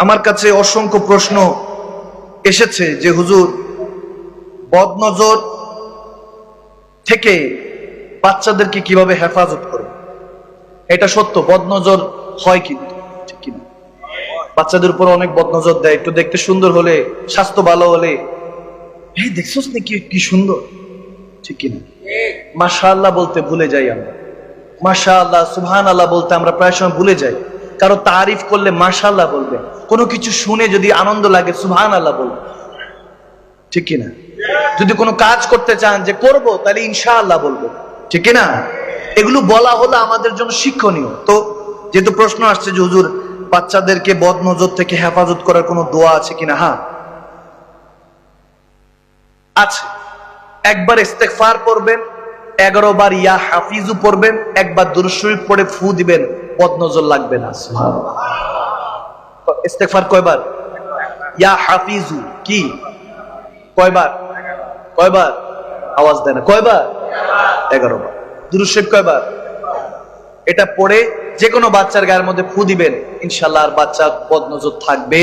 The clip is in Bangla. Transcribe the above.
আমার কাছে অসংখ্য প্রশ্ন এসেছে যে হুজুর, বদনজর থেকে বাচ্চাদেরকে কিভাবে হেফাজত করব। এটা সত্য, বদনজর হয়, কিন্তু ঠিক কিনা? বাচ্চাদের উপর অনেক বদনজর দেয়। একটু দেখতে সুন্দর হলে, স্বাস্থ্য ভালো হলে, এই দেখছস নাকি কি সুন্দর, ঠিক কিনা? মাশাআল্লাহ বলতে ভুলে যাই আমরা। মাশাআল্লাহ, সুবহানাল্লাহ বলতে আমরা প্রায় সময় ভুলে যাই। কারো তারিফ করলে মাশাআল্লাহ বলবে, কোনো কিছু শুনে যদি আনন্দ লাগে সুবহানাল্লাহ বলবে, ঠিক কিনা? যদি কোনো কাজ করতে চান যে করব, তাহলে ইনশাআল্লাহ বলবে, ঠিক কিনা? এগুলো বলা হলো আমাদের জন্য শিক্ষণীয়। তো যেহেতু প্রশ্ন আসছে যে হুজুর, বাচ্চাদেরকে বদনজর থেকে হেফাজত করার কোনো দোয়া আছে কিনা? হ্যাঁ আছে। একবার ইস্তেগফার পড়বেন, 11 বার ইয়া হাফিজু পড়বেন, একবার দুরূদ শরীফ পড়ে ফু দিবেন, বদনজর লাগবে না। সুবহানাল্লাহ। ইস্তেগফার কয়বার? ইয়া হাফিজু কি কয়বার? কয়বার? আওয়াজ দেয় না। কয়বার? 11 বার। দুরূদ শরীফ কয়বার? এটা পড়ে যে কোনো বাচ্চার গায়ের মধ্যে ফু দিবেন, ইনশাআল্লাহ আর বাচ্চা বদনজর থাকবে